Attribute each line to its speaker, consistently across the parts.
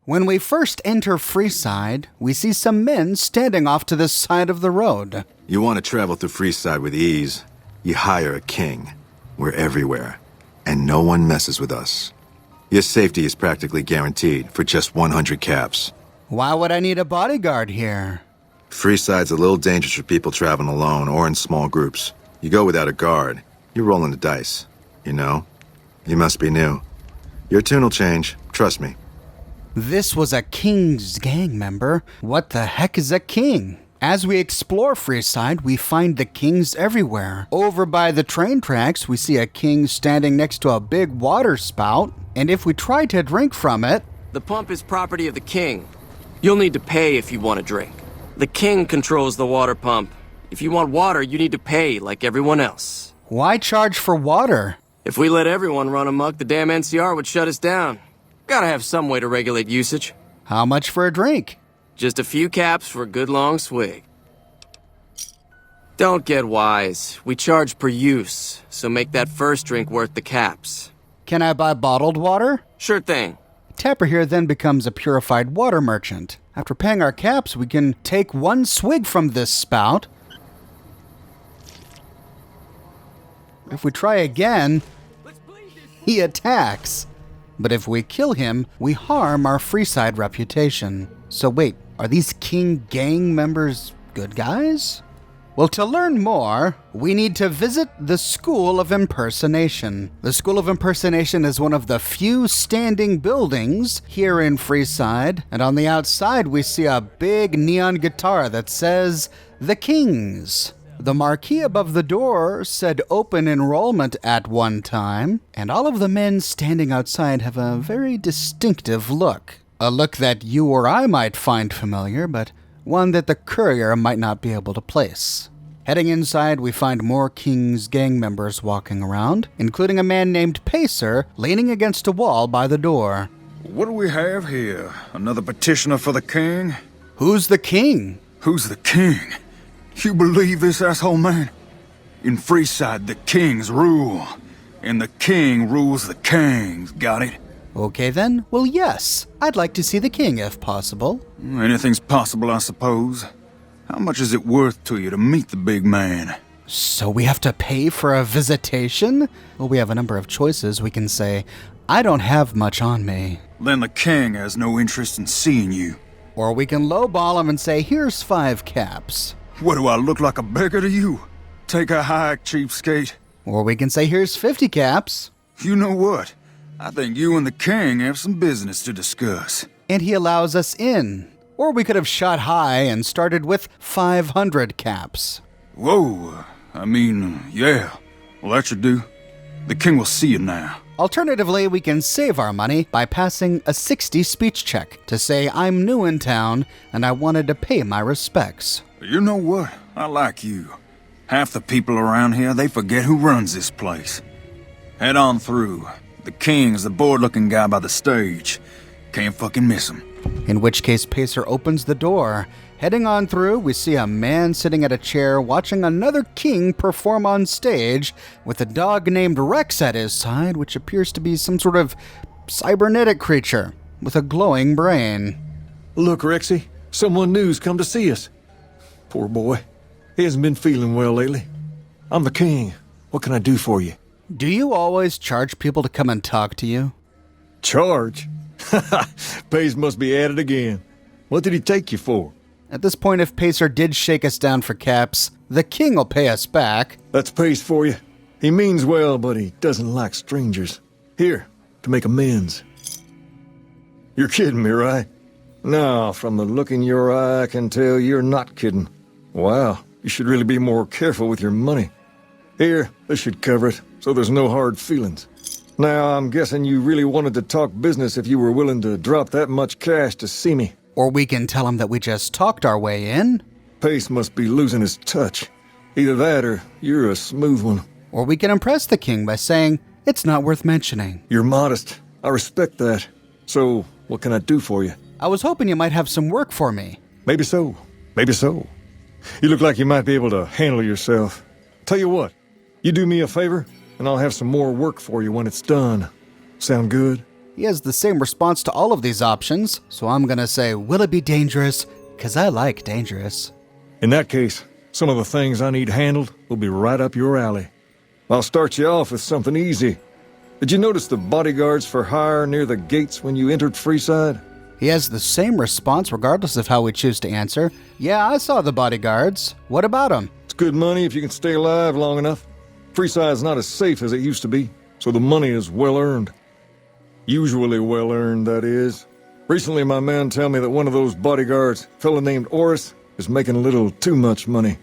Speaker 1: When we first enter Freeside, we see some men standing off to the side of the road.
Speaker 2: You want to travel through Freeside with ease, you hire a king. We're everywhere, and no one messes with us. Your safety is practically guaranteed for just 100 caps.
Speaker 1: Why would I need a bodyguard here?
Speaker 2: Freeside's a little dangerous for people traveling alone or in small groups. You go without a guard, you're rolling the dice. You know? You must be new. Your tune will change, trust me.
Speaker 1: This was a king's gang member. What the heck is a king? As we explore Freeside, we find the kings everywhere. Over by the train tracks, we see a king standing next to a big water spout. And if we try to drink from it...
Speaker 3: The pump is property of the king. You'll need to pay if you want a drink. The king controls the water pump. If you want water, you need to pay like everyone else.
Speaker 1: Why charge for water?
Speaker 3: If we let everyone run amok, the damn NCR would shut us down. Gotta have some way to regulate usage.
Speaker 1: How much for a drink?
Speaker 3: Just a few caps for a good long swig. Don't get wise. We charge per use, so make that first drink worth the caps.
Speaker 1: Can I buy bottled water?
Speaker 3: Sure thing.
Speaker 1: Tapper here then becomes a purified water merchant. After paying our caps, we can take one swig from this spout. If we try again, he attacks. But if we kill him, we harm our Freeside reputation. So wait, are these king gang members good guys? Well, to learn more, we need to visit the School of Impersonation. The School of Impersonation is one of the few standing buildings here in Freeside, and on the outside we see a big neon guitar that says, The Kings. The marquee above the door said open enrollment at one time, and all of the men standing outside have a very distinctive look. A look that you or I might find familiar, but one that the courier might not be able to place. Heading inside, we find more King's gang members walking around, including a man named Pacer leaning against a wall by the door.
Speaker 4: What do we have here? Another petitioner for the king?
Speaker 1: Who's the king?
Speaker 4: Who's the king? You believe this, asshole man? In Freeside, the kings rule. And the king rules the kings, got it?
Speaker 1: Okay then, well yes, I'd like to see the king if possible.
Speaker 4: Anything's possible, I suppose. How much is it worth to you to meet the big man?
Speaker 1: So we have to pay for a visitation? Well, we have a number of choices. We can say, I don't have much on me.
Speaker 4: Then the king has no interest in seeing you.
Speaker 1: Or we can lowball him and say, here's 5 caps.
Speaker 4: What, do I look like a beggar to you? Take a hike, cheapskate.
Speaker 1: Or we can say, here's 50 caps.
Speaker 4: You know what? I think you and the king have some business to discuss.
Speaker 1: And he allows us in. Or we could have shot high and started with 500 caps.
Speaker 4: Whoa, yeah. Well, that should do. The king will see you now.
Speaker 1: Alternatively, we can save our money by passing a 60 speech check to say I'm new in town and I wanted to pay my respects.
Speaker 4: You know what? I like you. Half the people around here, they forget who runs this place. Head on through. The king's the bored-looking guy by the stage. Can't fucking miss him.
Speaker 1: In which case, Pacer opens the door. Heading on through, we see a man sitting at a chair watching another king perform on stage with a dog named Rex at his side, which appears to be some sort of cybernetic creature with a glowing brain.
Speaker 5: Look, Rexy, someone new's come to see us. Poor boy. He hasn't been feeling well lately. I'm the king. What can I do for you?
Speaker 1: Do you always charge people to come and talk to you?
Speaker 5: Charge? Pays must be at it again. What did he take you for?
Speaker 1: At this point, if Pacer did shake us down for caps, the king will pay us back.
Speaker 5: That's Pace for you. He means well, but he doesn't like strangers. Here, to make amends. You're kidding me, right? No, from the look in your eye, I can tell you're not kidding. Wow, you should really be more careful with your money. Here, this should cover it, so there's no hard feelings. Now, I'm guessing you really wanted to talk business if you were willing to drop that much cash to see me.
Speaker 1: Or we can tell him that we just talked our way in.
Speaker 5: Pace must be losing his touch. Either that or you're a smooth one.
Speaker 1: Or we can impress the king by saying, it's not worth mentioning.
Speaker 5: You're modest. I respect that. So, what can I do for you?
Speaker 1: I was hoping you might have some work for me.
Speaker 5: Maybe so. Maybe so. You look like you might be able to handle yourself. Tell you what, you do me a favor, and I'll have some more work for you when it's done. Sound good?
Speaker 1: He has the same response to all of these options, so I'm gonna say, will it be dangerous? Because I like dangerous.
Speaker 5: In that case, some of the things I need handled will be right up your alley. I'll start you off with something easy. Did you notice the bodyguards for hire near the gates when you entered Freeside?
Speaker 1: He has the same response regardless of how we choose to answer. Yeah, I saw the bodyguards. What about them?
Speaker 5: It's good money if you can stay alive long enough. Freeside's not as safe as it used to be, so the money is well earned. Usually well earned, that is. Recently, my man tell me that one of those bodyguards, a fella named Oris, is making a little too much money.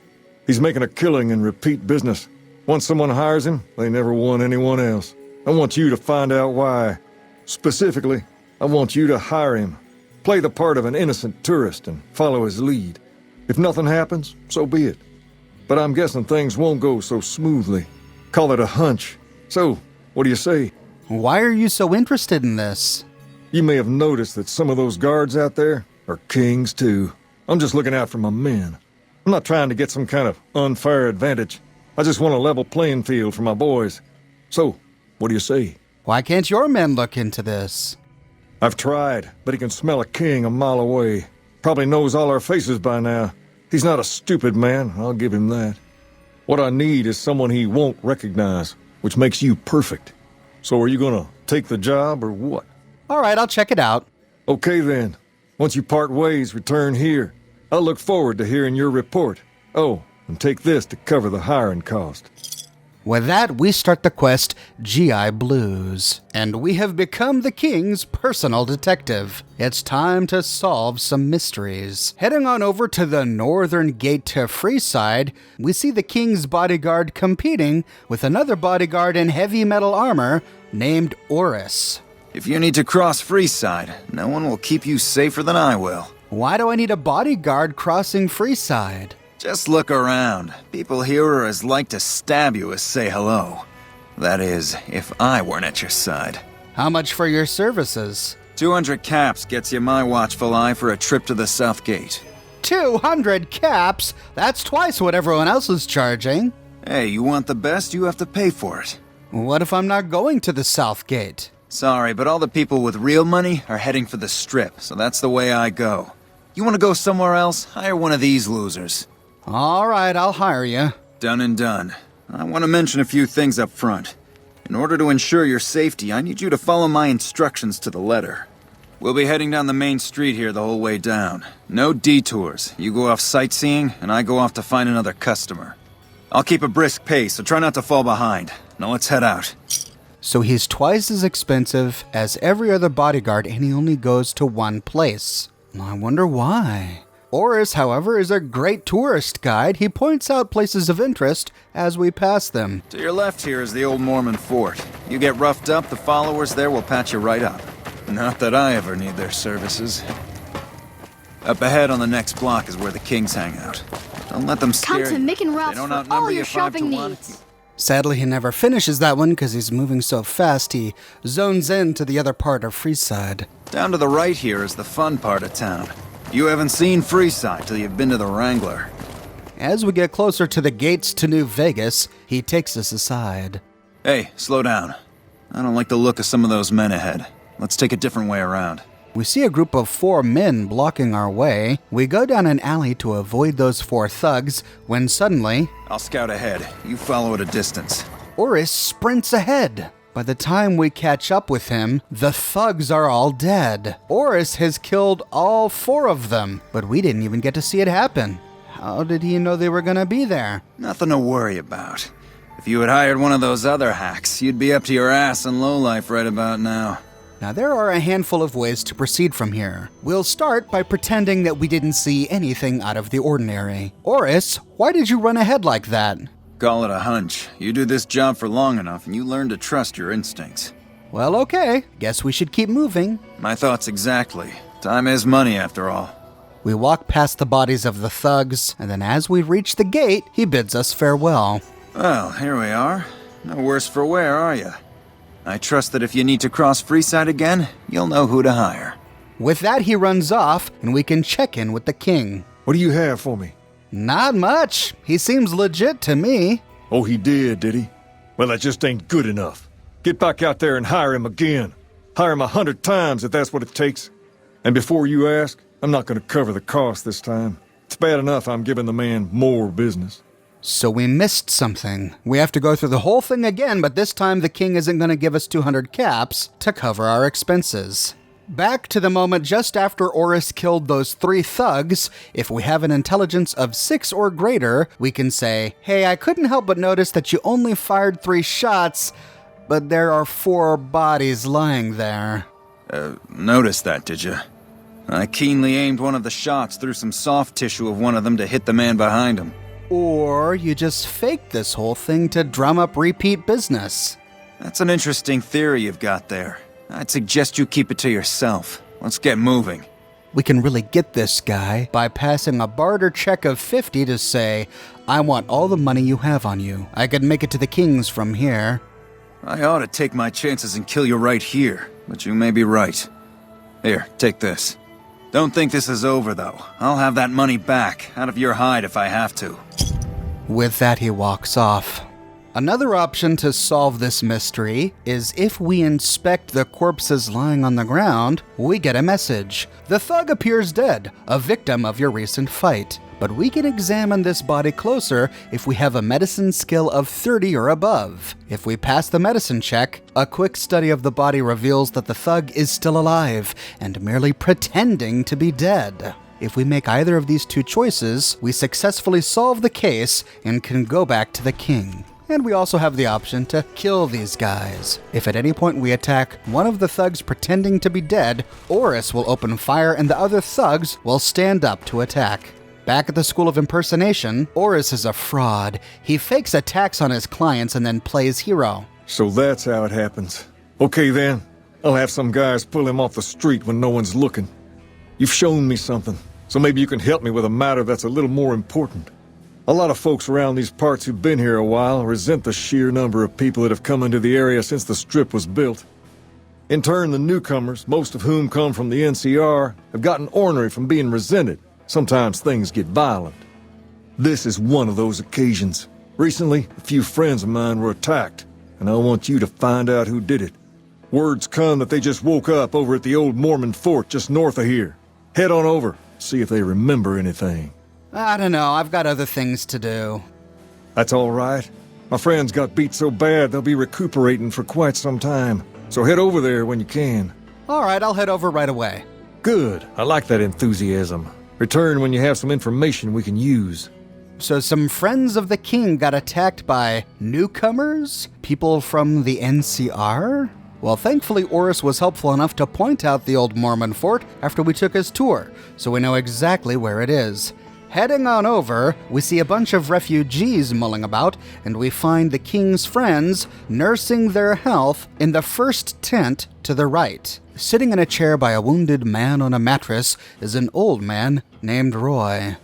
Speaker 5: He's making a killing in repeat business. Once someone hires him, they never want anyone else. I want you to find out why. Specifically, I want you to hire him. Play the part of an innocent tourist and follow his lead. If nothing happens, so be it. But I'm guessing things won't go so smoothly. Call it a hunch. So, what do you say?
Speaker 1: Why are you so interested in this?
Speaker 5: You may have noticed that some of those guards out there are kings too. I'm just looking out for my men. I'm not trying to get some kind of unfair advantage. I just want a level playing field for my boys. So, what do you say?
Speaker 1: Why can't your men look into this?
Speaker 5: I've tried, but he can smell a king a mile away. Probably knows all our faces by now. He's not a stupid man, I'll give him that. What I need is someone he won't recognize, which makes you perfect. So are you gonna take the job or what?
Speaker 1: All right, I'll check it out.
Speaker 5: Okay then. Once you part ways, return here. I'll look forward to hearing your report. Oh, and take this to cover the hiring cost.
Speaker 1: With that, we start the quest, GI Blues. And we have become the king's personal detective. It's time to solve some mysteries. Heading on over to the northern gate to Freeside, we see the king's bodyguard competing with another bodyguard in heavy metal armor named Oris.
Speaker 4: If you need to cross Freeside, no one will keep you safer than I will.
Speaker 1: Why do I need a bodyguard crossing Freeside?
Speaker 4: Just look around. People here are as like to stab you as say hello. That is, if I weren't at your side.
Speaker 1: How much for your services?
Speaker 4: 200 caps gets you my watchful eye for a trip to the South Gate.
Speaker 1: 200 caps? That's twice what everyone else is charging.
Speaker 4: Hey, you want the best, you have to pay for it.
Speaker 1: What if I'm not going to the South Gate?
Speaker 4: Sorry, but all the people with real money are heading for the Strip, so that's the way I go. You want to go somewhere else? Hire one of these losers.
Speaker 1: All right, I'll hire you.
Speaker 4: Done and done. I want to mention a few things up front. In order to ensure your safety, I need you to follow my instructions to the letter. We'll be heading down the main street here the whole way down. No detours. You go off sightseeing, and I go off to find another customer. I'll keep a brisk pace, so try not to fall behind. Now let's head out.
Speaker 1: So he's twice as expensive as every other bodyguard, and he only goes to one place. I wonder why. Oris, however, is a great tourist guide. He points out places of interest as we pass them.
Speaker 4: To your left here is the old Mormon fort. You get roughed up, the followers there will patch you right up. Not that I ever need their services. Up ahead on the next block is where the kings hang out. Don't let them scare
Speaker 6: Come to
Speaker 4: you.
Speaker 6: Mick and Ralph's
Speaker 4: They don't
Speaker 6: for
Speaker 4: outnumber
Speaker 6: all
Speaker 4: you
Speaker 6: your
Speaker 4: 5 to
Speaker 6: shopping
Speaker 4: 1.
Speaker 6: needs.
Speaker 1: Sadly, he never finishes that one because he's moving so fast he zones in to the other part of Freeside.
Speaker 4: Down to the right here is the fun part of town. You haven't seen Freeside till you've been to the Wrangler.
Speaker 1: As we get closer to the gates to New Vegas, he takes us aside.
Speaker 4: Hey, slow down. I don't like the look of some of those men ahead. Let's take a different way around.
Speaker 1: We see a group of 4 men blocking our way. We go down an alley to avoid those 4 thugs when suddenly,
Speaker 4: I'll scout ahead. You follow at a distance.
Speaker 1: Oris sprints ahead. By the time we catch up with him, the thugs are all dead. Oris has killed all 4 of them, but we didn't even get to see it happen. How did he know they were gonna be there?
Speaker 4: Nothing to worry about. If you had hired one of those other hacks, you'd be up to your ass in lowlife right about now.
Speaker 1: Now, there are a handful of ways to proceed from here. We'll start by pretending that we didn't see anything out of the ordinary. Oris, why did you run ahead like that?
Speaker 4: Call it a hunch. You do this job for long enough and you learn to trust your instincts.
Speaker 1: Well, okay. Guess we should keep moving.
Speaker 4: My thoughts exactly. Time is money after all.
Speaker 1: We walk past the bodies of the thugs, and then as we reach the gate, he bids us farewell.
Speaker 4: Well, here we are. No worse for wear, are you? I trust that if you need to cross Freeside again, you'll know who to hire.
Speaker 1: With that, he runs off, and we can check in with the king.
Speaker 5: What do you have for me?
Speaker 1: Not much. He seems legit to me.
Speaker 5: Oh, he did he? Well, that just ain't good enough. Get back out there and hire him again. Hire him 100 times if that's what it takes. And before you ask, I'm not going to cover the cost this time. It's bad enough I'm giving the man more business.
Speaker 1: So we missed something. We have to go through the whole thing again, but this time the king isn't going to give us 200 caps to cover our expenses. Back to the moment just after Oris killed those 3 thugs, if we have an intelligence of 6 or greater, we can say, hey, I couldn't help but notice that you only fired 3 shots, but there are 4 bodies lying there.
Speaker 4: Noticed that, did you? I keenly aimed one of the shots through some soft tissue of one of them to hit the man behind him.
Speaker 1: Or you just faked this whole thing to drum up repeat business.
Speaker 4: That's an interesting theory you've got there. I'd suggest you keep it to yourself. Let's get moving.
Speaker 1: We can really get this guy by passing a barter check of 50 to say, I want all the money you have on you. I could make it to the king's from here.
Speaker 4: I ought to take my chances and kill you right here, but you may be right. Here, take this. Don't think this is over, though. I'll have that money back, out of your hide if I have to.
Speaker 1: With that, he walks off. Another option to solve this mystery is if we inspect the corpses lying on the ground, we get a message. The thug appears dead, a victim of your recent fight. But we can examine this body closer if we have a medicine skill of 30 or above. If we pass the medicine check, a quick study of the body reveals that the thug is still alive and merely pretending to be dead. If we make either of these 2 choices, we successfully solve the case and can go back to the king. And we also have the option to kill these guys. If at any point we attack one of the thugs pretending to be dead, Oris will open fire and the other thugs will stand up to attack. Back at the School of Impersonation, Oris is a fraud. He fakes attacks on his clients and then plays hero.
Speaker 5: So that's how it happens. Okay then, I'll have some guys pull him off the street when no one's looking. You've shown me something, so maybe you can help me with a matter that's a little more important. A lot of folks around these parts who've been here a while resent the sheer number of people that have come into the area since the Strip was built. In turn, the newcomers, most of whom come from the NCR, have gotten ornery from being resented. Sometimes things get violent. This is one of those occasions. Recently, a few friends of mine were attacked, and I want you to find out who did it. Word's come that they just woke up over at the old Mormon fort just north of here. Head on over, see if they remember anything.
Speaker 1: I don't know, I've got other things to do.
Speaker 5: That's all right. My friends got beat so bad they'll be recuperating for quite some time. So head over there when you can.
Speaker 1: All right, I'll head over right away.
Speaker 5: Good. I like that enthusiasm. Return when you have some information we can use.
Speaker 1: So some friends of the king got attacked by newcomers? People from the NCR? Well, thankfully Oris was helpful enough to point out the old Mormon fort after we took his tour, so we know exactly where it is. Heading on over, we see a bunch of refugees mulling about, and we find the king's friends nursing their health in the first tent to the right. Sitting in a chair by a wounded man on a mattress is an old man named Roy.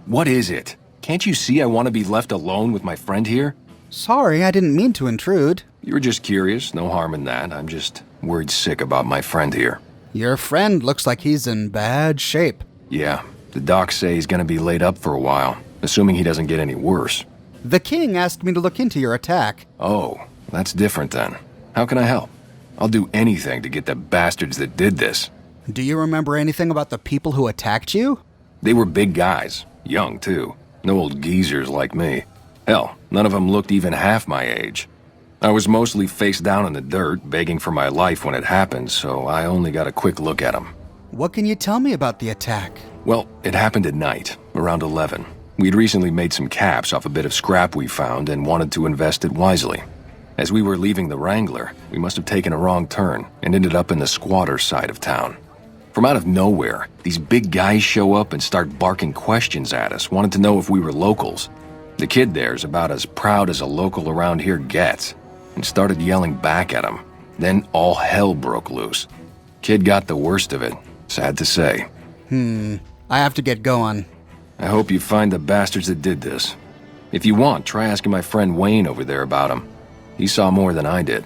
Speaker 6: What is it? Can't you see I want to be left alone with my friend here?
Speaker 1: Sorry, I didn't mean to intrude.
Speaker 6: You were just curious, no harm in that. I'm just worried sick about my friend here.
Speaker 1: Your friend looks like he's in bad shape.
Speaker 6: Yeah, the docs say he's gonna be laid up for a while, assuming he doesn't get any worse.
Speaker 1: The king asked me to look into your attack.
Speaker 6: Oh, that's different then. How can I help? I'll do anything to get the bastards that did this.
Speaker 1: Do you remember anything about the people who attacked you?
Speaker 6: They were big guys, young too. No old geezers like me. Hell, none of them looked even half my age. I was mostly face down in the dirt, begging for my life when it happened, so I only got a quick look at them.
Speaker 1: What can you tell me about the attack?
Speaker 6: Well, it happened at night, around 11. We'd recently made some caps off a bit of scrap we found and wanted to invest it wisely. As we were leaving the Wrangler, we must have taken a wrong turn and ended up in the squatter side of town. From out of nowhere, these big guys show up and start barking questions at us, wanting to know if we were locals. The kid there's about as proud as a local around here gets, and started yelling back at him. Then all hell broke loose. Kid got the worst of it, sad to say.
Speaker 1: I have to get going.
Speaker 6: I hope you find the bastards that did this. If you want, try asking my friend Wayne over there about him. He saw more than I did.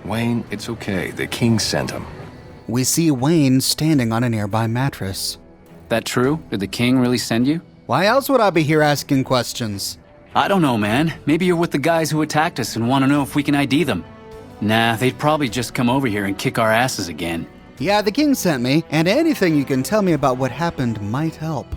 Speaker 6: Wayne, it's okay. The king sent him.
Speaker 1: We see Wayne standing on a nearby mattress.
Speaker 7: That true? Did the king really send you?
Speaker 1: Why else would I be here asking questions?
Speaker 7: I don't know, man. Maybe you're with the guys who attacked us and want to know if we can ID them. Nah, they'd probably just come over here and kick our asses again.
Speaker 1: Yeah, the king sent me, and anything you can tell me about what happened might help.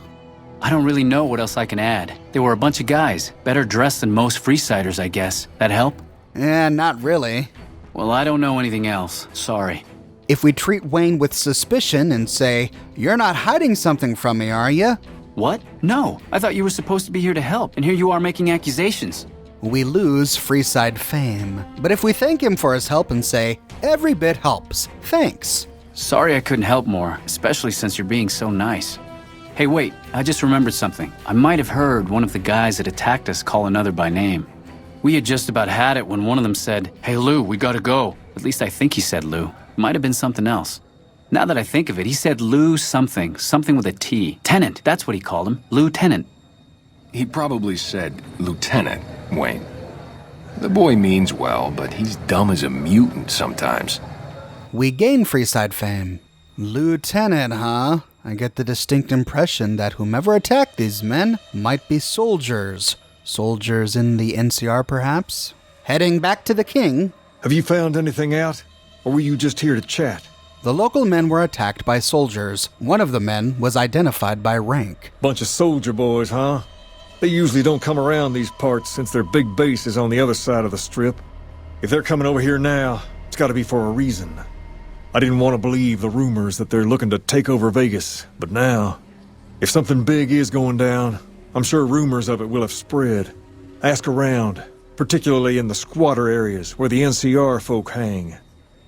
Speaker 7: I don't really know what else I can add. They were a bunch of guys, better dressed than most Freesiders, I guess. That help?
Speaker 1: Not really.
Speaker 7: Well, I don't know anything else. Sorry.
Speaker 1: If we treat Wayne with suspicion and say, "You're not hiding something from me, are you?"
Speaker 7: What? No, I thought you were supposed to be here to help, and here you are making accusations.
Speaker 1: We lose Freeside fame. But if we thank him for his help and say, "Every bit helps, thanks."
Speaker 7: Sorry I couldn't help more, especially since you're being so nice. Hey, wait, I just remembered something. I might have heard one of the guys that attacked us call another by name. We had just about had it when one of them said, "Hey, Lou, we gotta go." At least I think he said Lou. Might have been something else. Now that I think of it, he said Lou something with a T. Tenant, that's what he called him, Lieutenant.
Speaker 6: He probably said Lieutenant, Wayne. The boy means well, but he's dumb as a mutant sometimes.
Speaker 1: We gain Freeside fame. Lieutenant, huh? I get the distinct impression that whomever attacked these men might be soldiers. Soldiers in the NCR, perhaps? Heading back to the king.
Speaker 5: Have you found anything out? Or were you just here to chat?
Speaker 1: The local men were attacked by soldiers. One of the men was identified by rank.
Speaker 5: Bunch of soldier boys, huh? They usually don't come around these parts since their big base is on the other side of the strip. If they're coming over here now, it's gotta be for a reason. I didn't want to believe the rumors that they're looking to take over Vegas, but now, if something big is going down, I'm sure rumors of it will have spread. Ask around, particularly in the squatter areas where the NCR folk hang.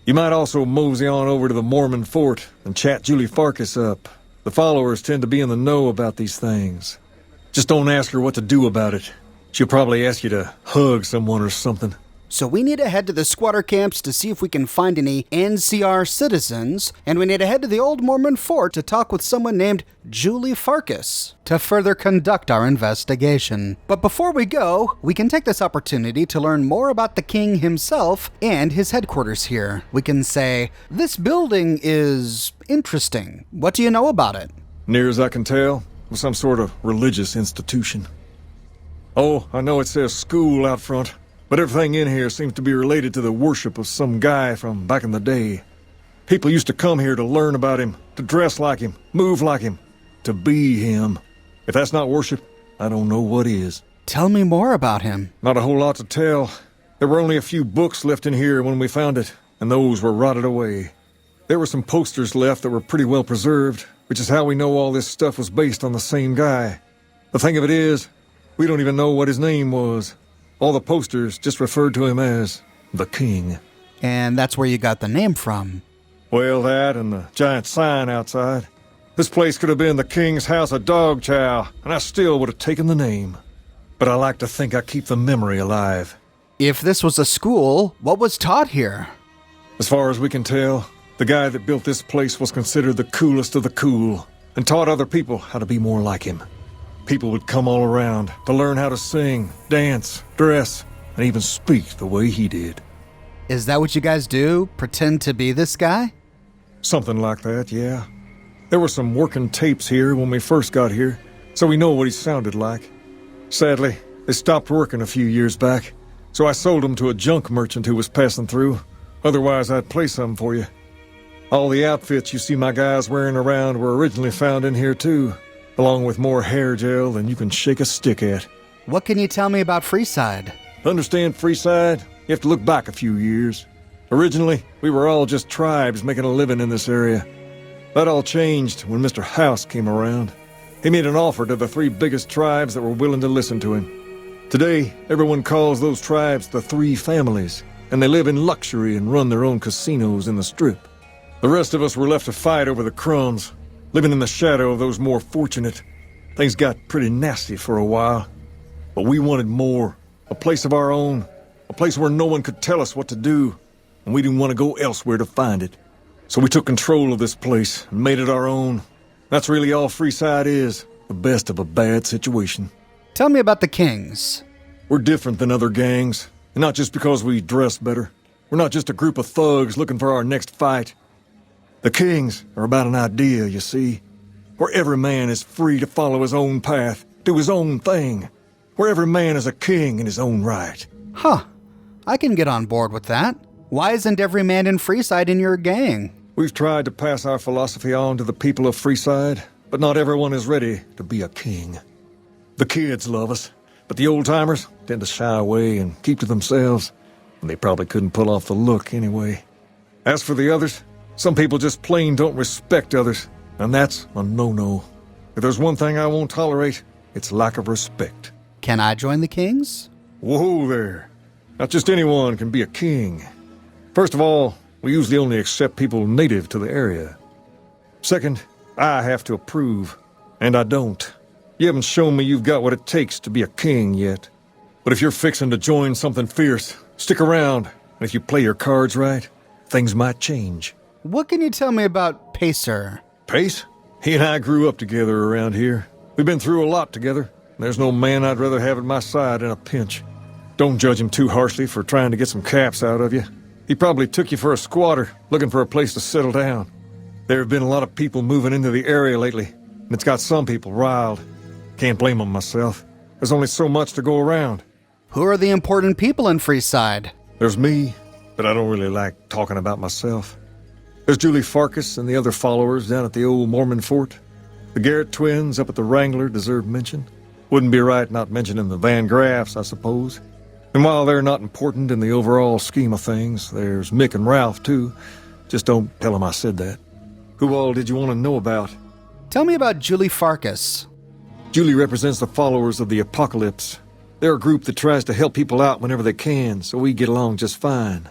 Speaker 5: You might also mosey on over to the Mormon fort and chat Julie Farkas up. The followers tend to be in the know about these things. Just don't ask her what to do about it. She'll probably ask you to hug someone or something.
Speaker 1: So we need to head to the squatter camps to see if we can find any NCR citizens, and we need to head to the old Mormon fort to talk with someone named Julie Farkas to further conduct our investigation. But before we go, we can take this opportunity to learn more about the king himself and his headquarters here. We can say, "This building is interesting. What do you know about it?"
Speaker 5: Near as I can tell, it was some sort of religious institution. Oh, I know it says school out front. But everything in here seems to be related to the worship of some guy from back in the day. People used to come here to learn about him, to dress like him, move like him, to be him. If that's not worship, I don't know what is.
Speaker 1: Tell me more about him.
Speaker 5: Not a whole lot to tell. There were only a few books left in here when we found it, and those were rotted away. There were some posters left that were pretty well preserved, which is how we know all this stuff was based on the same guy. The thing of it is, we don't even know what his name was. All the posters just referred to him as the King.
Speaker 1: And that's where you got the name from.
Speaker 5: Well, that and the giant sign outside. This place could have been the King's House of Dog Chow, and I still would have taken the name. But I like to think I keep the memory alive.
Speaker 1: If this was a school, what was taught here?
Speaker 5: As far as we can tell, the guy that built this place was considered the coolest of the cool, and taught other people how to be more like him. People would come all around to learn how to sing, dance, dress, and even speak the way he did.
Speaker 1: Is that what you guys do? Pretend to be this guy?
Speaker 5: Something like that, yeah. There were some working tapes here when we first got here, so we know what he sounded like. Sadly, they stopped working a few years back, so I sold them to a junk merchant who was passing through. Otherwise, I'd play some for you. All the outfits you see my guys wearing around were originally found in here, too, along with more hair gel than you can shake a stick at.
Speaker 1: What can you tell me about Freeside?
Speaker 5: To understand Freeside, you have to look back a few years. Originally, we were all just tribes making a living in this area. That all changed when Mr. House came around. He made an offer to the 3 biggest tribes that were willing to listen to him. Today, everyone calls those tribes the 3 families, and they live in luxury and run their own casinos in the Strip. The rest of us were left to fight over the crumbs, living in the shadow of those more fortunate. Things got pretty nasty for a while. But we wanted more. A place of our own. A place where no one could tell us what to do. And we didn't want to go elsewhere to find it. So we took control of this place and made it our own. That's really all Freeside is. The best of a bad situation.
Speaker 1: Tell me about the Kings.
Speaker 5: We're different than other gangs. And not just because we dress better. We're not just a group of thugs looking for our next fight. The Kings are about an idea, you see, where every man is free to follow his own path, do his own thing, where every man is a king in his own right.
Speaker 1: Huh. I can get on board with that. Why isn't every man in Freeside in your gang?
Speaker 5: We've tried to pass our philosophy on to the people of Freeside, but not everyone is ready to be a king. The kids love us, but the old-timers tend to shy away and keep to themselves, and they probably couldn't pull off the look anyway. As for the others, some people just plain don't respect others, and that's a no-no. If there's one thing I won't tolerate, it's lack of respect.
Speaker 1: Can I join the kings?
Speaker 5: Whoa there. Not just anyone can be a king. First of all, we usually only accept people native to the area. Second, I have to approve, and I don't. You haven't shown me you've got what it takes to be a king yet. But if you're fixing to join something fierce, stick around, and if you play your cards right, things might change.
Speaker 1: What can you tell me about Pacer?
Speaker 5: Pace? He and I grew up together around here. We've been through a lot together. There's no man I'd rather have at my side in a pinch. Don't judge him too harshly for trying to get some caps out of you. He probably took you for a squatter, looking for a place to settle down. There have been a lot of people moving into the area lately, and it's got some people riled. Can't blame them myself. There's only so much to go around.
Speaker 1: Who are the important people in Freeside?
Speaker 5: There's me, but I don't really like talking about myself. There's Julie Farkas and the other followers down at the old Mormon fort. The Garrett twins up at the Wrangler deserve mention. Wouldn't be right not mentioning the Van Graffs, I suppose. And while they're not important in the overall scheme of things, there's Mick and Ralph, too. Just don't tell them I said that. Who all did you want to know about?
Speaker 1: Tell me about Julie Farkas.
Speaker 5: Julie represents the followers of the Apocalypse. They're a group that tries to help people out whenever they can, so we get along just fine.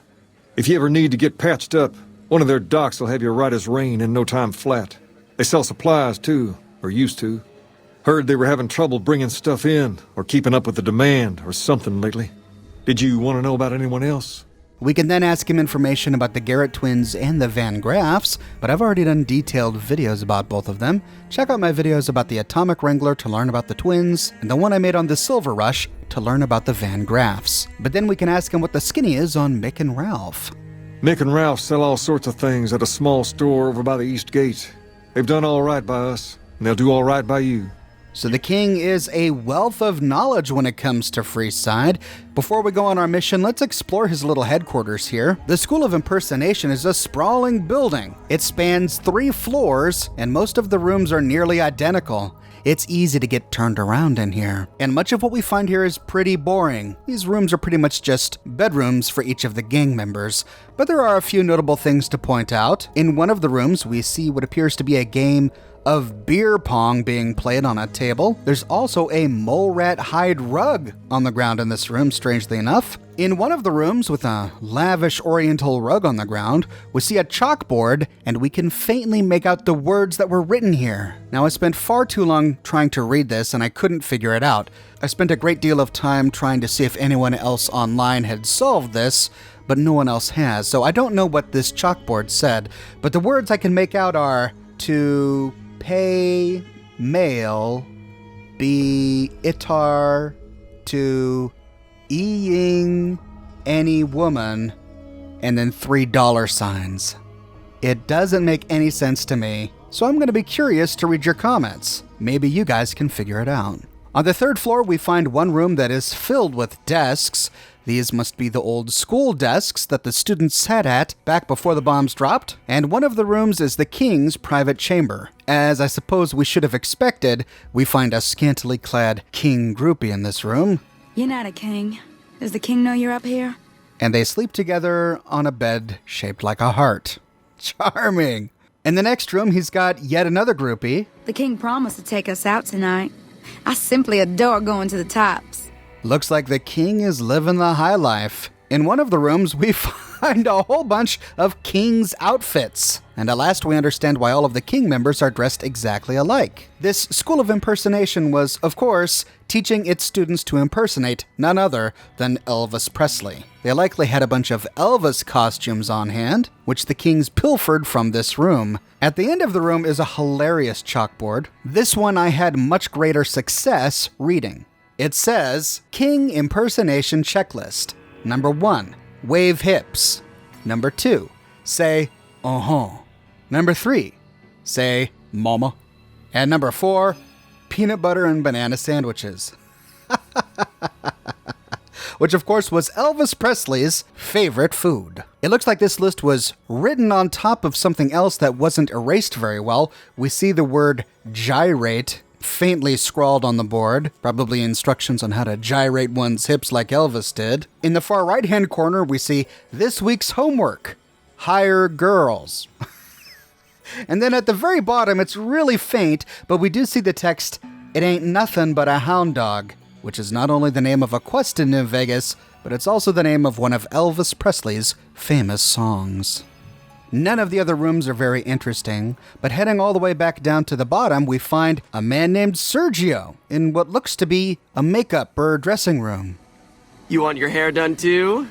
Speaker 5: If you ever need to get patched up, one of their docs will have you right as rain in no time flat. They sell supplies, too, or used to. Heard they were having trouble bringing stuff in, or keeping up with the demand, or something lately. Did you want to know about anyone else?
Speaker 1: We can then ask him information about the Garrett twins and the Van Graffs, but I've already done detailed videos about both of them. Check out my videos about the Atomic Wrangler to learn about the twins, and the one I made on the Silver Rush to learn about the Van Graffs. But then we can ask him what the skinny is on Mick and Ralph.
Speaker 5: Mick and Ralph sell all sorts of things at a small store over by the East Gate. They've done all right by us, and they'll do all right by you.
Speaker 1: So the king is a wealth of knowledge when it comes to Freeside. Before we go on our mission, let's explore his little headquarters here. The School of Impersonation is a sprawling building. It spans 3 floors, and most of the rooms are nearly identical. It's easy to get turned around in here. And much of what we find here is pretty boring. These rooms are pretty much just bedrooms for each of the gang members. But there are a few notable things to point out. In one of the rooms, we see what appears to be a game of beer pong being played on a table. There's also a mole rat hide rug on the ground in this room, strangely enough. In one of the rooms with a lavish oriental rug on the ground, we see a chalkboard and we can faintly make out the words that were written here. Now, I spent far too long trying to read this and I couldn't figure it out. I spent a great deal of time trying to see if anyone else online had solved this, but no one else has, so I don't know what this chalkboard said, but the words I can make out are to pay male be itar to eing any woman and then $3. It doesn't make any sense to me, so I'm going to be curious to read your comments. Maybe you guys can figure it out. On the 3rd floor, we find one room that is filled with desks. These must be the old school desks that the students sat at back before the bombs dropped. And one of the rooms is the king's private chamber. As I suppose we should have expected, we find a scantily clad king groupie in this room.
Speaker 8: You're not a king. Does the king know you're up here?
Speaker 1: And they sleep together on a bed shaped like a heart. Charming. In the next room, he's got yet another groupie.
Speaker 8: The king promised to take us out tonight. I simply adore going to the tops.
Speaker 1: Looks like the king is living the high life. In one of the rooms, we find a whole bunch of king's outfits. And at last we understand why all of the king members are dressed exactly alike. This School of Impersonation was, of course, teaching its students to impersonate none other than Elvis Presley. They likely had a bunch of Elvis costumes on hand, which the kings pilfered from this room. At the end of the room is a hilarious chalkboard. This one I had much greater success reading. It says, King Impersonation Checklist. Number 1, wave hips. Number 2, say, uh-huh. Number 3, say, mama. And number 4, peanut butter and banana sandwiches. which of course was Elvis Presley's favorite food. It looks like this list was written on top of something else that wasn't erased very well. We see the word gyrate faintly scrawled on the board, probably instructions on how to gyrate one's hips like Elvis did. In the far right-hand corner, we see this week's homework, hire girls. And then at the very bottom, it's really faint, but we do see the text, it ain't nothing but a hound dog, which is not only the name of a quest in New Vegas, but it's also the name of one of Elvis Presley's famous songs. None of the other rooms are very interesting, but heading all the way back down to the bottom, we find a man named Sergio in what looks to be a makeup or dressing room.
Speaker 3: You want your hair done too?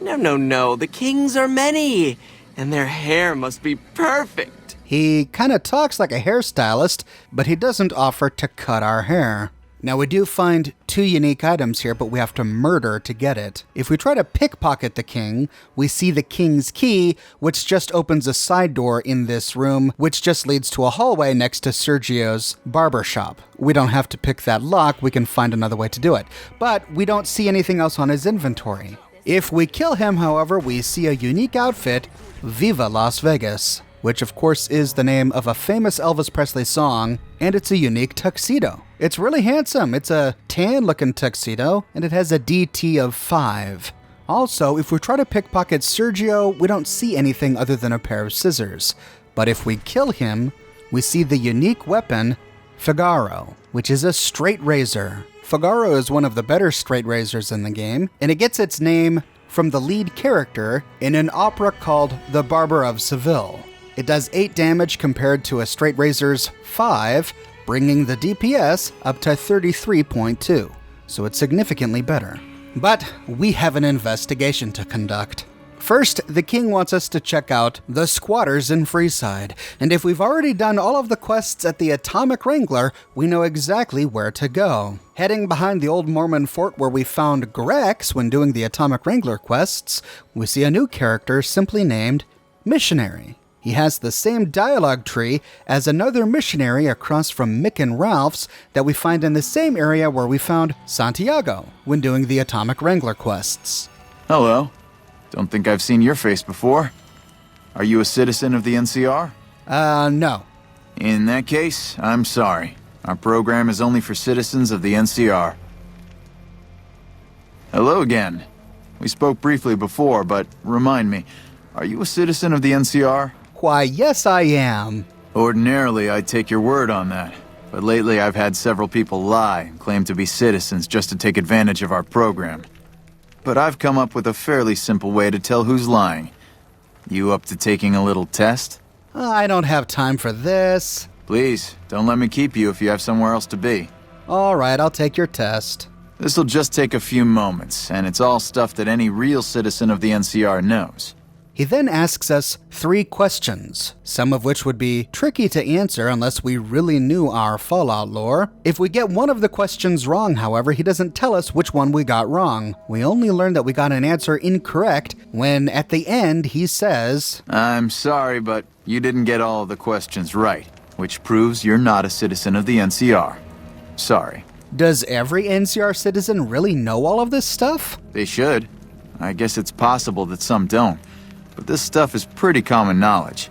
Speaker 3: No. The kings are many, and their hair must be perfect.
Speaker 1: He kind of talks like a hairstylist, but he doesn't offer to cut our hair. Now, we do find 2 unique items here, but we have to murder to get it. If we try to pickpocket the king, we see the king's key, which just opens a side door in this room, which just leads to a hallway next to Sergio's barber shop. We don't have to pick that lock, we can find another way to do it. But we don't see anything else on his inventory. If we kill him, however, we see a unique outfit, Viva Las Vegas, which of course is the name of a famous Elvis Presley song, and it's a unique tuxedo. It's really handsome. It's a tan-looking tuxedo, and it has a DT of 5. Also, if we try to pickpocket Sergio, we don't see anything other than a pair of scissors. But if we kill him, we see the unique weapon, Figaro, which is a straight razor. Figaro is one of the better straight razors in the game, and it gets its name from the lead character in an opera called The Barber of Seville. It does 8 damage compared to a straight razor's 5, bringing the DPS up to 33.2, so it's significantly better. But we have an investigation to conduct. First, the king wants us to check out the squatters in Freeside, and if we've already done all of the quests at the Atomic Wrangler, we know exactly where to go. Heading behind the old Mormon fort where we found Grex when doing the Atomic Wrangler quests, we see a new character simply named Missionary. He has the same dialogue tree as another missionary across from Mick and Ralph's that we find in the same area where we found Santiago when doing the Atomic Wrangler quests.
Speaker 9: Hello. Don't think I've seen your face before. Are you a citizen of the NCR?
Speaker 1: No.
Speaker 9: In that case, I'm sorry. Our program is only for citizens of the NCR. Hello again. We spoke briefly before, but remind me, are you a citizen of the NCR?
Speaker 1: Why, yes, I am.
Speaker 9: Ordinarily, I'd take your word on that. But lately, I've had several people lie and claim to be citizens just to take advantage of our program. But I've come up with a fairly simple way to tell who's lying. You up to taking a little test?
Speaker 1: I don't have time for this.
Speaker 9: Please, don't let me keep you if you have somewhere else to be.
Speaker 1: All right, I'll take your test.
Speaker 9: This'll just take a few moments, and it's all stuff that any real citizen of the NCR knows.
Speaker 1: He then asks us 3 questions, some of which would be tricky to answer unless we really knew our Fallout lore. If we get one of the questions wrong, however, he doesn't tell us which one we got wrong. We only learn that we got an answer incorrect when, at the end, he says,
Speaker 9: I'm sorry, but you didn't get all of the questions right, which proves you're not a citizen of the NCR. Sorry.
Speaker 1: Does every NCR citizen really know all of this stuff?
Speaker 9: They should. I guess it's possible that some don't. But this stuff is pretty common knowledge.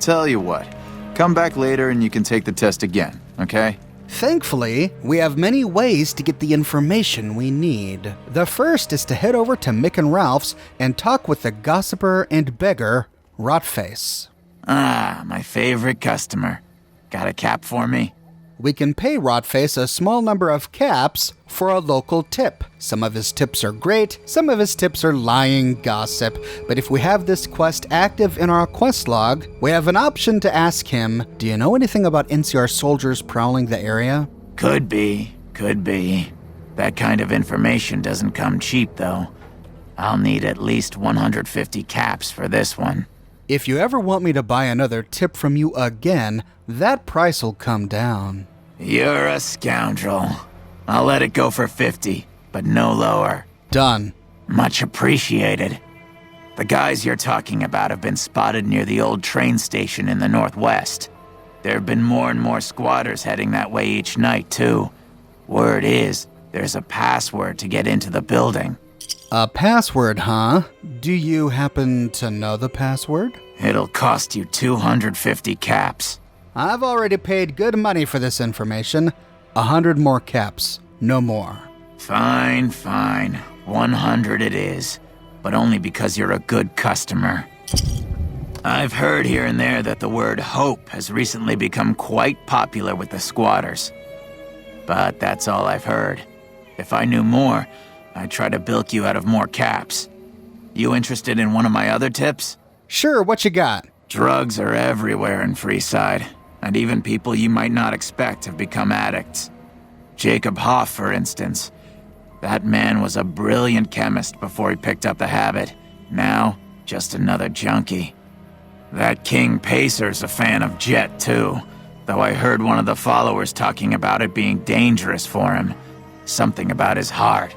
Speaker 9: Tell you what, come back later and you can take the test again, okay?
Speaker 1: Thankfully, we have many ways to get the information we need. The first is to head over to Mick and Ralph's and talk with the gossiper and beggar, Rotface.
Speaker 9: Ah, my favorite customer. Got a cap for me?
Speaker 1: We can pay Rotface a small number of caps for a local tip. Some of his tips are great, some of his tips are lying gossip, but if we have this quest active in our quest log, we have an option to ask him, do you know anything about NCR soldiers prowling the area?
Speaker 10: Could be. That kind of information doesn't come cheap, though. I'll need at least 150 caps for this one.
Speaker 1: If you ever want me to buy another tip from you again, that price will come down.
Speaker 10: You're a scoundrel. I'll let it go for 50, but no lower.
Speaker 1: Done.
Speaker 10: Much appreciated. The guys you're talking about have been spotted near the old train station in the northwest. There have been more and more squatters heading that way each night, too. Word is, there's a password to get into the building.
Speaker 1: A password, huh? Do you happen to know the password?
Speaker 10: It'll cost you 250 caps.
Speaker 1: I've already paid good money for this information. 100 more caps, no more.
Speaker 10: Fine, fine. 100 it is. But only because you're a good customer. I've heard here and there that the word hope has recently become quite popular with the squatters. But that's all I've heard. If I knew more, I'd try to bilk you out of more caps. You interested in one of my other tips?
Speaker 1: Sure, what you got?
Speaker 10: Drugs are everywhere in Freeside, and even people you might not expect have become addicts. Jacob Hoff, for instance. That man was a brilliant chemist before he picked up the habit. Now, just another junkie. That King Pacer's a fan of Jet, too. Though I heard one of the followers talking about it being dangerous for him. Something about his heart.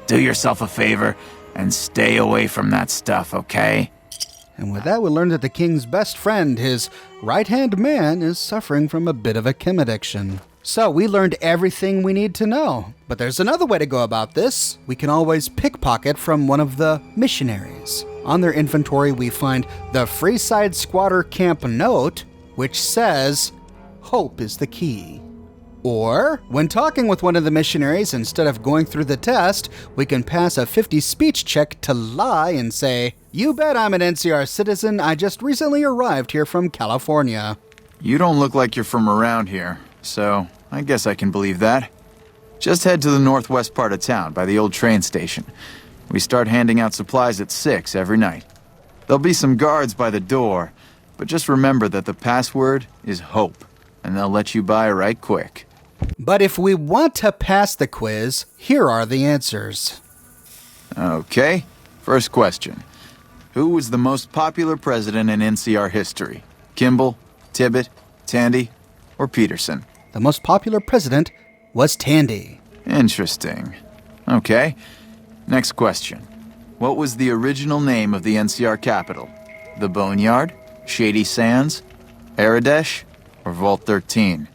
Speaker 10: Do yourself a favor and stay away from that stuff, okay?
Speaker 1: And with that, we learned that the king's best friend, his right-hand man, is suffering from a bit of a chem addiction. So we learned everything we need to know. But there's another way to go about this. We can always pickpocket from one of the missionaries. On their inventory, we find the Freeside Squatter Camp note, which says, "Hope is the key." Or, when talking with one of the missionaries, instead of going through the test, we can pass a 50 speech check to lie and say, "You bet I'm an NCR citizen. I just recently arrived here from California."
Speaker 9: You don't look like you're from around here, so I guess I can believe that. Just head to the northwest part of town, by the old train station. We start handing out supplies at 6 every night. There'll be some guards by the door, but just remember that the password is hope, and they'll let you by right quick.
Speaker 1: But if we want to pass the quiz, here are the answers.
Speaker 9: Okay, first question. Who was the most popular president in NCR history? Kimball, Tibbet, Tandy, or Peterson?
Speaker 1: The most popular president was Tandy.
Speaker 9: Interesting. Okay, next question. What was the original name of the NCR capital? The Boneyard, Shady Sands, Aradesh, or Vault 13?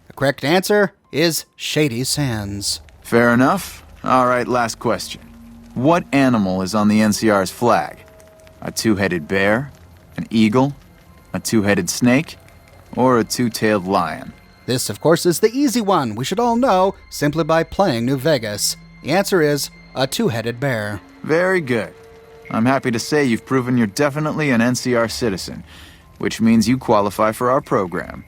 Speaker 1: The correct answer is Shady Sands.
Speaker 9: Fair enough. All right, last question. What animal is on the NCR's flag? A two-headed bear, an eagle, a two-headed snake, or a two-tailed lion?
Speaker 1: This, of course, is the easy one we should all know simply by playing New Vegas. The answer is a two-headed bear.
Speaker 9: Very good. I'm happy to say you've proven you're definitely an NCR citizen, which means you qualify for our program.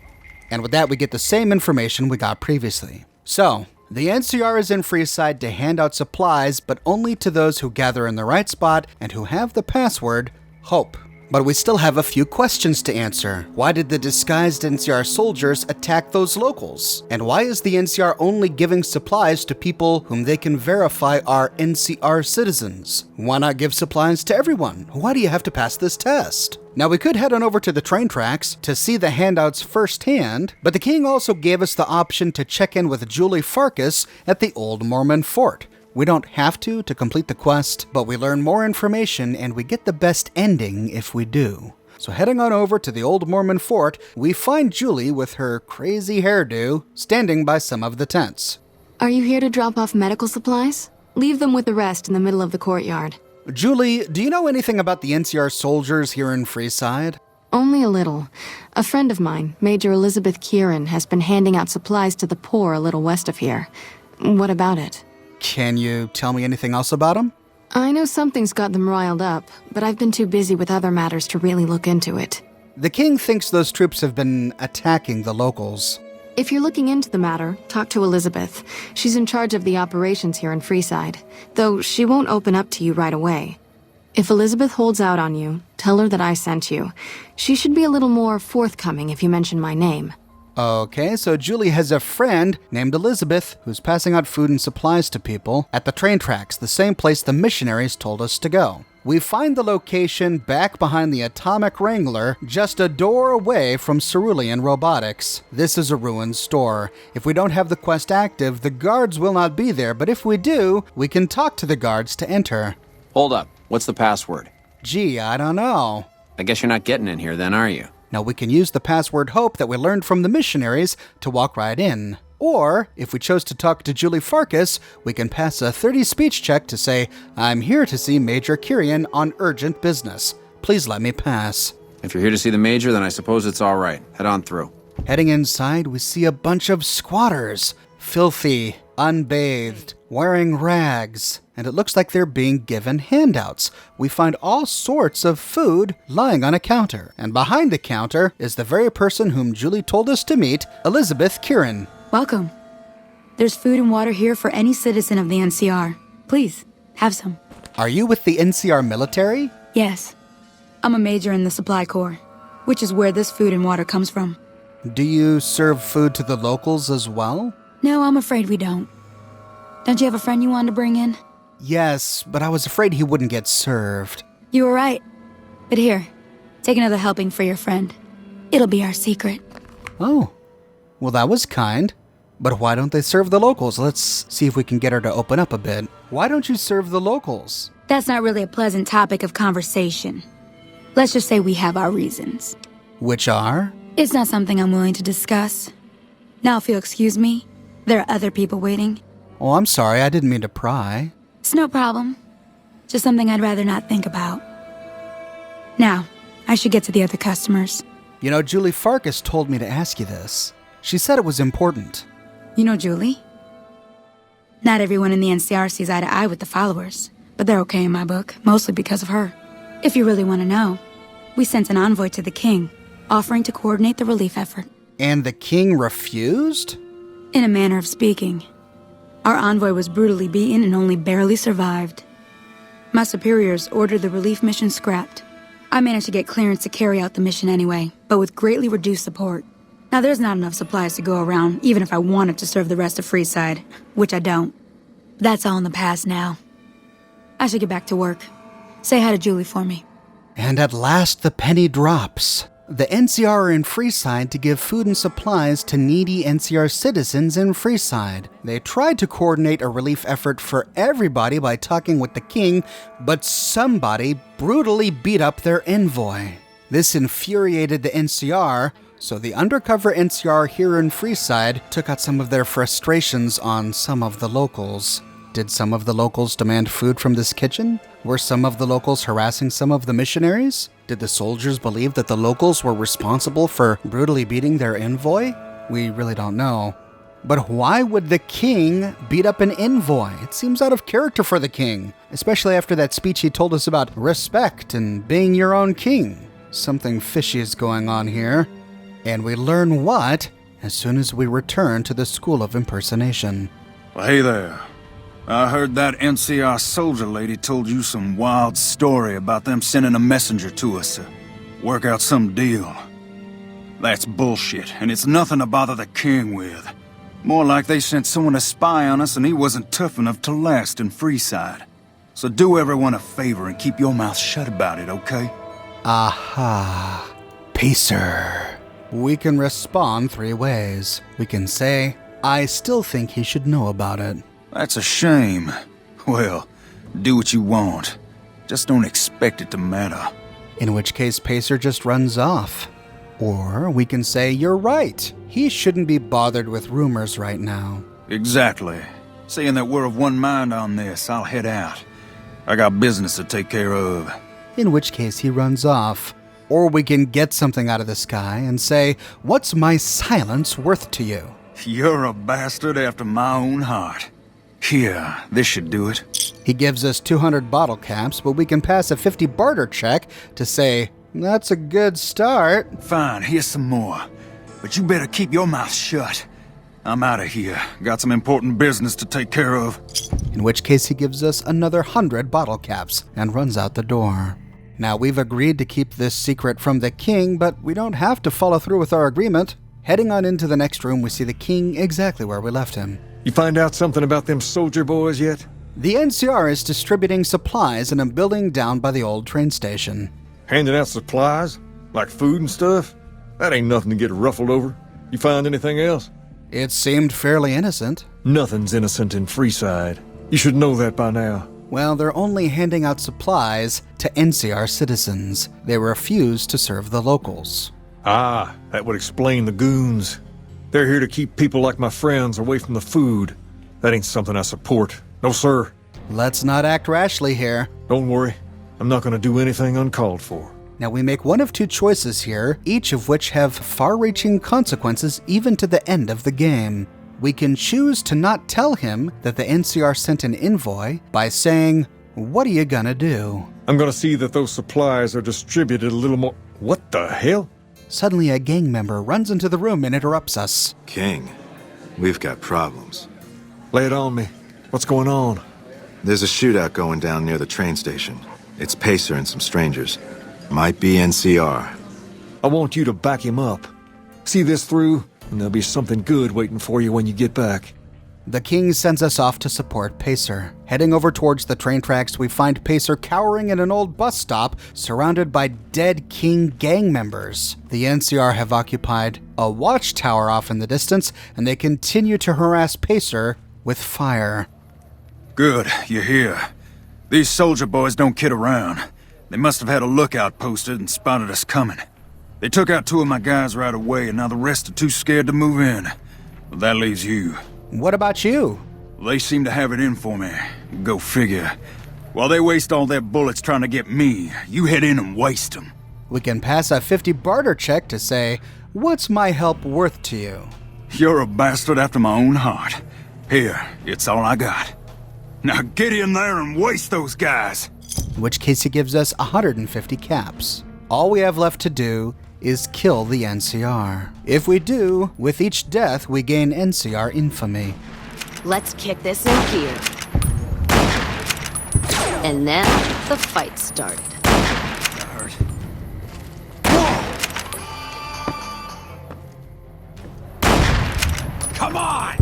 Speaker 1: And with that, we get the same information we got previously. So, the NCR is in Freeside to hand out supplies, but only to those who gather in the right spot and who have the password, HOPE. But we still have a few questions to answer. Why did the disguised NCR soldiers attack those locals? And why is the NCR only giving supplies to people whom they can verify are NCR citizens? Why not give supplies to everyone? Why do you have to pass this test? Now, we could head on over to the train tracks to see the handouts firsthand, but the king also gave us the option to check in with Julie Farkas at the Old Mormon Fort. We don't have to complete the quest, but we learn more information and we get the best ending if we do. So heading on over to the Old Mormon Fort, we find Julie with her crazy hairdo standing by some of the tents.
Speaker 11: Are you here to drop off medical supplies? Leave them with the rest in the middle of the courtyard.
Speaker 1: Julie, do you know anything about the NCR soldiers here in Freeside?
Speaker 11: Only a little. A friend of mine, Major Elizabeth Kiran, has been handing out supplies to the poor a little west of here. What about it?
Speaker 1: Can you tell me anything else about them?
Speaker 11: I know something's got them riled up, but I've been too busy with other matters to really look into it.
Speaker 1: The king thinks those troops have been attacking the locals.
Speaker 11: If you're looking into the matter, talk to Elizabeth. She's in charge of the operations here in Freeside, though she won't open up to you right away. If Elizabeth holds out on you, tell her that I sent you. She should be a little more forthcoming if you mention my name.
Speaker 1: Okay, so Julie has a friend named Elizabeth who's passing out food and supplies to people at the train tracks, the same place the missionaries told us to go. We find the location back behind the Atomic Wrangler, just a door away from Cerulean Robotics. This is a ruined store. If we don't have the quest active, the guards will not be there, but if we do, we can talk to the guards to enter.
Speaker 12: Hold up. What's the password?
Speaker 1: Gee, I don't know.
Speaker 12: I guess you're not getting in here then, are you?
Speaker 1: Now we can use the password HOPE that we learned from the missionaries to walk right in. Or, if we chose to talk to Julie Farkas, we can pass a 30 speech check to say, I'm here to see Major Kiran on urgent business. Please let me pass.
Speaker 12: If you're here to see the Major, then I suppose it's all right. Head on through.
Speaker 1: Heading inside, we see a bunch of squatters. Filthy, unbathed, wearing rags. And it looks like they're being given handouts. We find all sorts of food lying on a counter. And behind the counter is the very person whom Julie told us to meet, Elizabeth Kiran.
Speaker 8: Welcome. There's food and water here for any citizen of the NCR. Please, have some.
Speaker 1: Are you with the NCR military?
Speaker 8: Yes. I'm a major in the Supply Corps, which is where this food and water comes from.
Speaker 1: Do you serve food to the locals as well?
Speaker 8: No, I'm afraid we don't. Don't you have a friend you wanted to bring in?
Speaker 1: Yes, but I was afraid he wouldn't get served.
Speaker 8: You were right. But here, take another helping for your friend. It'll be our secret.
Speaker 1: Oh, well that was kind. But why don't they serve the locals? Let's see if we can get her to open up a bit. Why don't you serve the locals?
Speaker 8: That's not really a pleasant topic of conversation. Let's just say we have our reasons.
Speaker 1: Which are?
Speaker 8: It's not something I'm willing to discuss. Now, if you'll excuse me, there are other people waiting.
Speaker 1: Oh, I'm sorry, I didn't mean to pry.
Speaker 8: It's no problem. Just something I'd rather not think about. Now, I should get to the other customers.
Speaker 1: You know, Julie Farkas told me to ask you this. She said it was important.
Speaker 8: You know Julie? Not everyone in the NCR sees eye to eye with the followers, but they're okay in my book, mostly because of her. If you really want to know, we sent an envoy to the king, offering to coordinate the relief effort.
Speaker 1: And the king refused?
Speaker 8: In a manner of speaking. Our envoy was brutally beaten and only barely survived. My superiors ordered the relief mission scrapped. I managed to get clearance to carry out the mission anyway, but with greatly reduced support. Now, there's not enough supplies to go around, even if I wanted to serve the rest of Freeside, which I don't. That's all in the past now. I should get back to work. Say hi to Julie for me.
Speaker 1: And at last the penny drops. The NCR are in Freeside to give food and supplies to needy NCR citizens in Freeside. They tried to coordinate a relief effort for everybody by talking with the king, but somebody brutally beat up their envoy. This infuriated the NCR, so the undercover NCR here in Freeside took out some of their frustrations on some of the locals. Did some of the locals demand food from this kitchen? Were some of the locals harassing some of the missionaries? Did the soldiers believe that the locals were responsible for brutally beating their envoy? We really don't know. But why would the king beat up an envoy? It seems out of character for the king, especially after that speech he told us about respect and being your own king. Something fishy is going on here. And we learn what as soon as we return to the School of Impersonation.
Speaker 4: Well, hey there. I heard that NCR soldier lady told you some wild story about them sending a messenger to us to work out some deal. That's bullshit, and it's nothing to bother the king with. More like they sent someone to spy on us and he wasn't tough enough to last in Freeside. So do everyone a favor and keep your mouth shut about it, okay?
Speaker 1: Aha. Pacer. We can respond 3 ways. We can say, I still think he should know about it.
Speaker 4: That's a shame. Well, do what you want. Just don't expect it to matter.
Speaker 1: In which case Pacer just runs off. Or we can say, you're right. He shouldn't be bothered with rumors right now.
Speaker 4: Exactly. Seeing that we're of one mind on this, I'll head out. I got business to take care of.
Speaker 1: In which case he runs off. Or we can get something out of this guy and say, what's my silence worth to you?
Speaker 4: You're a bastard after my own heart. Here, this should do it.
Speaker 1: He gives us 200 bottle caps, but we can pass a 50 barter check to say, that's a good start.
Speaker 4: Fine, here's some more. But you better keep your mouth shut. I'm out of here. Got some important business to take care of.
Speaker 1: In which case he gives us another 100 bottle caps and runs out the door. Now, we've agreed to keep this secret from the king, but we don't have to follow through with our agreement. Heading on into the next room, we see the king exactly where we left him.
Speaker 5: You find out something about them soldier boys yet?
Speaker 1: The NCR is distributing supplies in a building down by the old train station.
Speaker 5: Handing out supplies? Like food and stuff? That ain't nothing to get ruffled over. You find anything else?
Speaker 1: It seemed fairly innocent.
Speaker 5: Nothing's innocent in Freeside. You should know that by now.
Speaker 1: Well, they're only handing out supplies to NCR citizens. They refuse to serve the locals.
Speaker 5: Ah, that would explain the goons. They're here to keep people like my friends away from the food. That ain't something I support. No, sir.
Speaker 1: Let's not act rashly here.
Speaker 5: Don't worry. I'm not gonna do anything uncalled for.
Speaker 1: Now we make one of two choices here, each of which have far-reaching consequences even to the end of the game. We can choose to not tell him that the NCR sent an envoy by saying, "What are you gonna do?"
Speaker 5: I'm gonna see that those supplies are distributed a little more. What the hell?
Speaker 1: Suddenly a gang member runs into the room and interrupts us.
Speaker 2: King, we've got problems.
Speaker 5: Lay it on me. What's going on?
Speaker 2: There's a shootout going down near the train station. It's Pacer and some strangers. Might be NCR.
Speaker 5: I want you to back him up. See this through, and there'll be something good waiting for you when you get back.
Speaker 1: The king sends us off to support Pacer. Heading over towards the train tracks, we find Pacer cowering in an old bus stop, surrounded by dead King gang members. The NCR have occupied a watchtower off in the distance, and they continue to harass Pacer with fire.
Speaker 4: Good, you're here. These soldier boys don't kid around. They must have had a lookout posted and spotted us coming. They took out 2 of my guys right away, and now the rest are too scared to move in. Well, that leaves you.
Speaker 1: What about you?
Speaker 4: They seem to have it in for me. Go figure. While they waste all their bullets trying to get me, you head in and waste them.
Speaker 1: We can pass a 50 barter check to say, "What's my help worth to you?"
Speaker 4: You're a bastard after my own heart. Here, it's all I got. Now get in there and waste those guys.
Speaker 1: In which case he gives us 150 caps. All we have left to do is kill the NCR. If we do, with each death we gain NCR infamy.
Speaker 13: Let's kick this in gear. And then the fight started.
Speaker 4: That hurt. Whoa! Come on!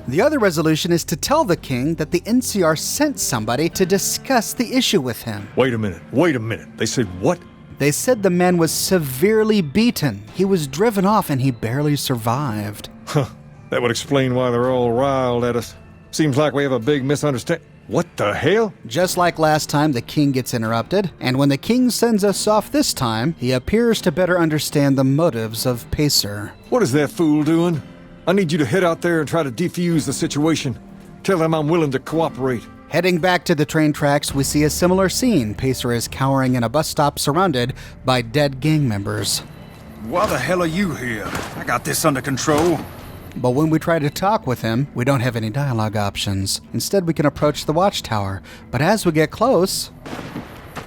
Speaker 1: The other resolution is to tell the king that the NCR sent somebody to discuss the issue with him.
Speaker 5: Wait a minute. They said what?
Speaker 1: They said the man was severely beaten. He was driven off and he barely survived.
Speaker 5: Huh. That would explain why they're all riled at us. Seems like we have a big misunderstanding. What the hell?
Speaker 1: Just like last time, the king gets interrupted, and when the king sends us off this time, he appears to better understand the motives of Pacer.
Speaker 5: What is that fool doing? I need you to head out there and try to defuse the situation. Tell them I'm willing to cooperate.
Speaker 1: Heading back to the train tracks, we see a similar scene. Pacer is cowering in a bus stop surrounded by dead gang members.
Speaker 4: Why the hell are you here? I got this under control.
Speaker 1: But when we try to talk with him, we don't have any dialogue options. Instead, we can approach the watchtower. But as we get close...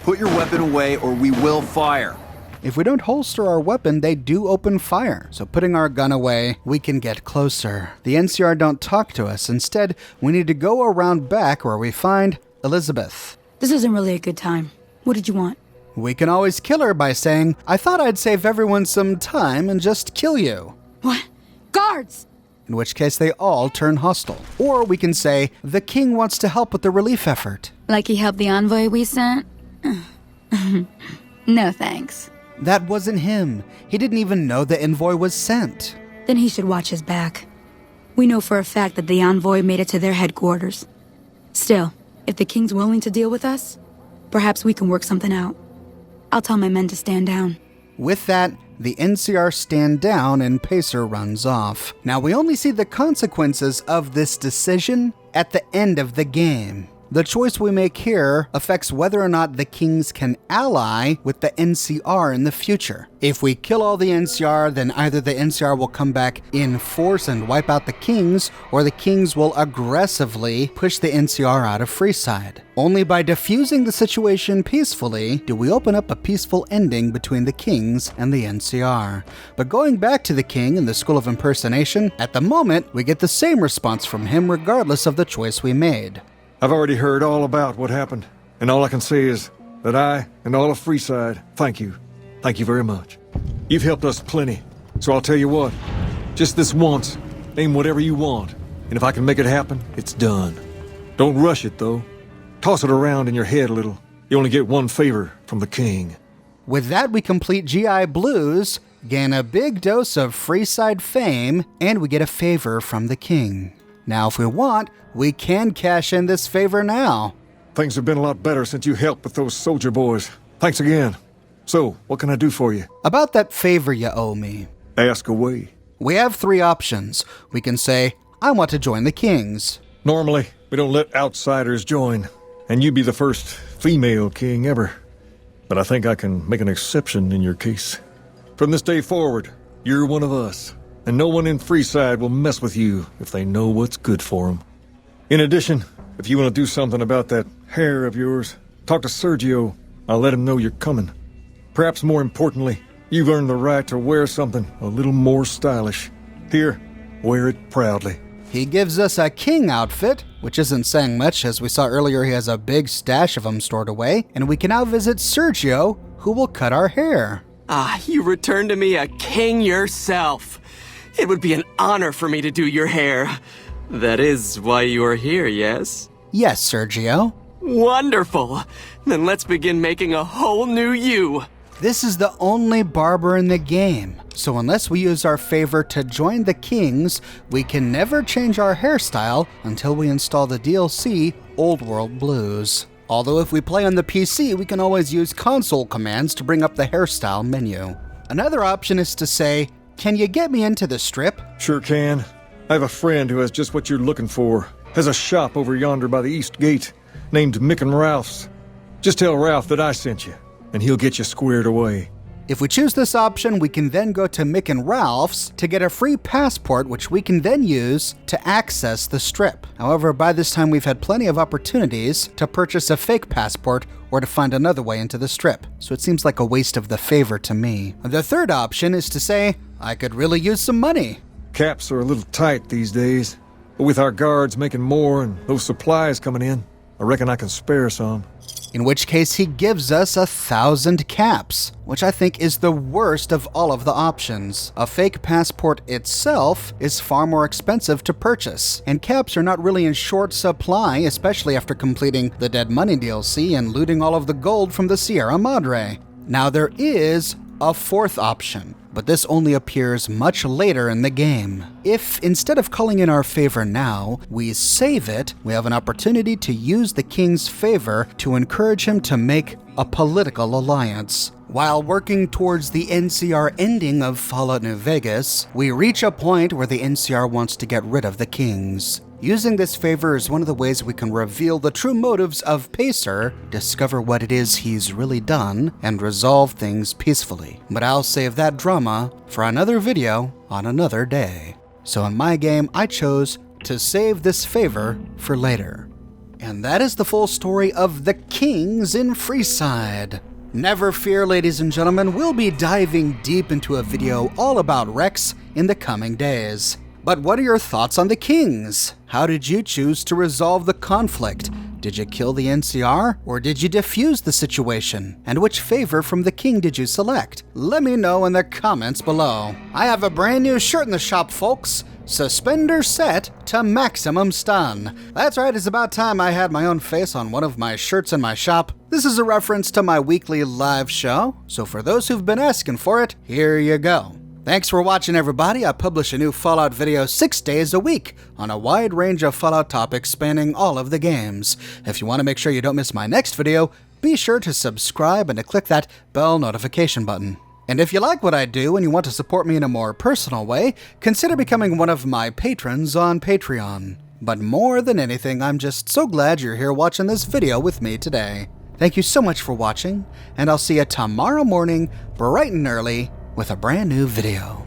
Speaker 12: Put your weapon away or we will fire.
Speaker 1: If we don't holster our weapon, they do open fire. So putting our gun away, we can get closer. The NCR don't talk to us. Instead, we need to go around back where we find Elizabeth.
Speaker 8: This isn't really a good time. What did you want?
Speaker 1: We can always kill her by saying, "I thought I'd save everyone some time and just kill you."
Speaker 8: What? Guards!
Speaker 1: In which case they all turn hostile. Or we can say, "The king wants to help with the relief effort."
Speaker 8: Like he helped the envoy we sent? No thanks.
Speaker 1: That wasn't him. He didn't even know the envoy was sent.
Speaker 8: Then he should watch his back. We know for a fact that the envoy made it to their headquarters. Still, if the king's willing to deal with us, perhaps we can work something out. I'll tell my men to stand down.
Speaker 1: With that, the NCR stand down and Pacer runs off. Now we only see the consequences of this decision at the end of the game. The choice we make here affects whether or not the kings can ally with the NCR in the future. If we kill all the NCR, then either the NCR will come back in force and wipe out the kings, or the kings will aggressively push the NCR out of Freeside. Only by diffusing the situation peacefully do we open up a peaceful ending between the kings and the NCR. But going back to the king in the School of Impersonation, at the moment we get the same response from him regardless of the choice we made.
Speaker 5: I've already heard all about what happened, and all I can say is that I and all of Freeside thank you. Thank you very much. You've helped us plenty, so I'll tell you what, just this once, name whatever you want, and if I can make it happen, it's done. Don't rush it, though. Toss it around in your head a little. You only get one favor from the king.
Speaker 1: With that, we complete GI Blues, gain a big dose of Freeside fame, and we get a favor from the king. Now, if we want, we can cash in this favor now.
Speaker 5: Things have been a lot better since you helped with those soldier boys. Thanks again. So, what can I do for you?
Speaker 1: About that favor you owe me.
Speaker 5: Ask away.
Speaker 1: We have three options. We can say, I want to join the Kings.
Speaker 5: Normally, we don't let outsiders join, and you'd be the first female king ever. But I think I can make an exception in your case. From this day forward, you're one of us, and no one in Freeside will mess with you if they know what's good for them. In addition, if you want to do something about that hair of yours, talk to Sergio. I'll let him know you're coming. Perhaps more importantly, you've earned the right to wear something a little more stylish. Here, wear it proudly.
Speaker 1: He gives us a king outfit, which isn't saying much as we saw earlier he has a big stash of them stored away, and we can now visit Sergio, who will cut our hair.
Speaker 3: Ah, you returned to me a king yourself. It would be an honor for me to do your hair. That is why you are here, yes?
Speaker 1: Yes, Sergio.
Speaker 3: Wonderful. Then let's begin making a whole new you.
Speaker 1: This is the only barber in the game, so unless we use our favor to join the Kings, we can never change our hairstyle until we install the DLC Old World Blues. Although if we play on the PC, we can always use console commands to bring up the hairstyle menu. Another option is to say, can you get me into the strip?
Speaker 5: Sure can. I have a friend who has just what you're looking for. Has a shop over yonder by the East Gate, named Mick and Ralph's. Just tell Ralph that I sent you, and he'll get you squared away.
Speaker 1: If we choose this option, we can then go to Mick and Ralph's to get a free passport, which we can then use to access the strip. However, by this time we've had plenty of opportunities to purchase a fake passport or to find another way into the strip, so it seems like a waste of the favor to me. The third option is to say, I could really use some money.
Speaker 5: Caps are a little tight these days, but with our guards making more and those supplies coming in, I reckon I can spare some.
Speaker 1: In which case he gives us 1,000 caps, which I think is the worst of all of the options. A fake passport itself is far more expensive to purchase, and caps are not really in short supply, especially after completing the Dead Money DLC and looting all of the gold from the Sierra Madre. Now there is a fourth option, but this only appears much later in the game. If, instead of calling in our favor now, we save it, we have an opportunity to use the King's favor to encourage him to make a political alliance. While working towards the NCR ending of Fallout New Vegas, we reach a point where the NCR wants to get rid of the Kings. Using this favor is one of the ways we can reveal the true motives of Pacer, discover what it is he's really done, and resolve things peacefully. But I'll save that drama for another video on another day. So in my game, I chose to save this favor for later. And that is the full story of the Kings in Freeside. Never fear, ladies and gentlemen, we'll be diving deep into a video all about Rex in the coming days. But what are your thoughts on the Kings? How did you choose to resolve the conflict? Did you kill the NCR, or did you defuse the situation? And which favor from the King did you select? Let me know in the comments below. I have a brand new shirt in the shop, folks. Suspender set to maximum stun. That's right, it's about time I had my own face on one of my shirts in my shop. This is a reference to my weekly live show, so for those who've been asking for it, here you go. Thanks for watching, everybody. I publish a new Fallout video 6 days a week on a wide range of Fallout topics spanning all of the games. If you want to make sure you don't miss my next video, be sure to subscribe and to click that bell notification button. And if you like what I do and you want to support me in a more personal way, consider becoming one of my patrons on Patreon. But more than anything, I'm just so glad you're here watching this video with me today. Thank you so much for watching, and I'll see you tomorrow morning, bright and early, with a brand new video.